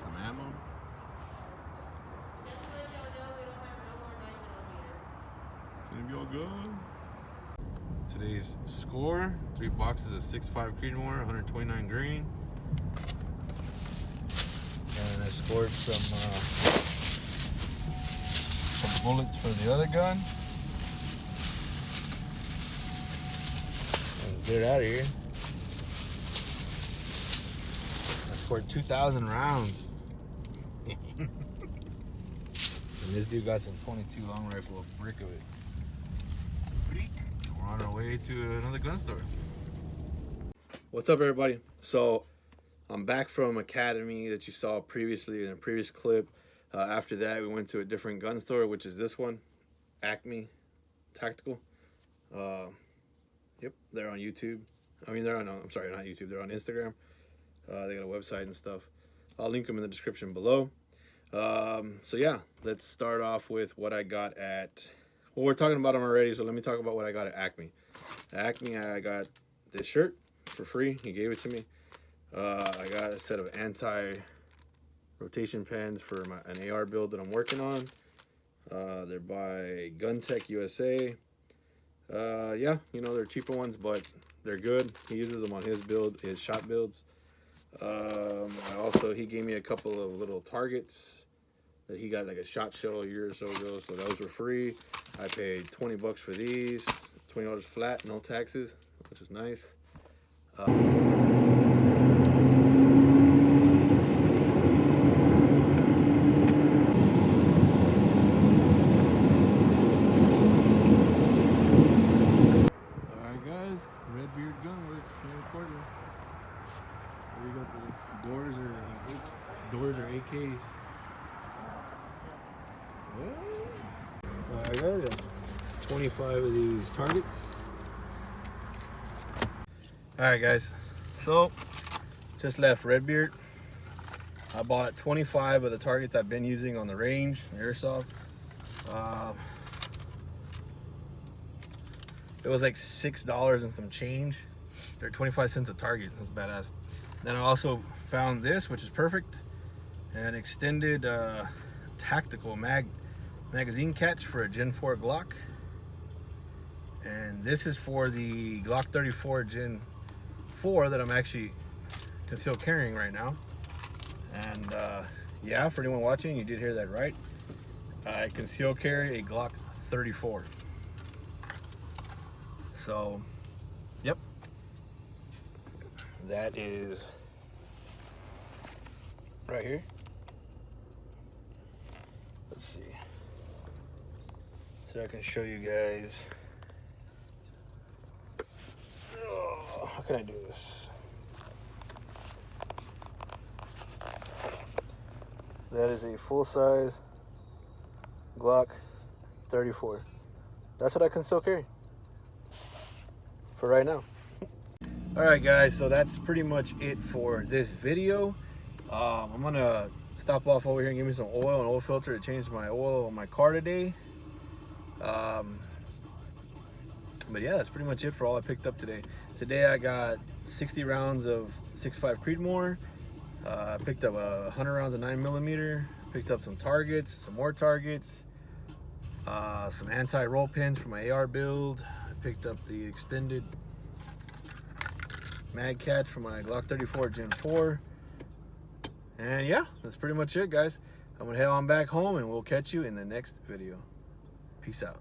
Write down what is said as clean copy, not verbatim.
some ammo. It's gonna be all good. Today's score: 3 boxes of 6.5 Creedmoor, 129 grain. And I scored some bullets for the other gun. And get it out of here. I scored 2,000 rounds. And this dude got some 22 long rifle, a brick of it. We're on our way to another gun store. What's up, everybody? So I'm back from Academy that you saw previously in a previous clip. After that, we went to a different gun store, which is this one, Acme Tactical. Yep, they're on YouTube. I mean, they're on, I'm sorry, not YouTube. They're on Instagram. They got a website and stuff. I'll link them in the description below. So yeah, let's start off with what I got at, well, we're talking about them already, so let me talk about what I got at Acme. At Acme, I got this shirt for free. He gave it to me. I got a set of anti-rotation pens for an AR build that I'm working on. They're by Gun Tech USA. Yeah, you know, they're cheaper ones, but they're good. He uses them on his build, his shot builds. He gave me a couple of little targets that he got like a SHOT Show a year or so ago, so those were free. I paid 20 bucks for these, $20 flat, no taxes, which is nice. Alright guys, Beard Gunworks here in Portland. We got the doors are AKs. Alright guys, 25 of these targets. Alright guys, so just left Redbeard. I bought 25 of the targets I've been using on the range, airsoft. It was like $6 and some change. They're 25 cents a target. That's badass. Then I also found this, which is perfect, an extended tactical magazine catch for a Gen 4 Glock. And this is for the Glock 34 Gen 4 that I'm actually concealed carrying right now. And yeah, for anyone watching, you did hear that right. I conceal carry a Glock 34. So, yep. That is right here. Let's see. So I can show you guys. Oh, how can I do this? That is a full-size Glock 34. That's what I can still carry for right now. Alright guys, so that's pretty much it for this video. I'm gonna stop off over here and give me some oil and oil filter to change my oil on my car today. But yeah, that's pretty much it for all I picked up today. Today I got 60 rounds of 6.5 Creedmoor. I picked up 100 rounds of 9mm. Picked up some targets, some more targets. Some anti-roll pins for my AR build. I picked up the extended mag catch for my Glock 34 Gen 4. And yeah, that's pretty much it, guys. I'm gonna head on back home and we'll catch you in the next video. Peace out.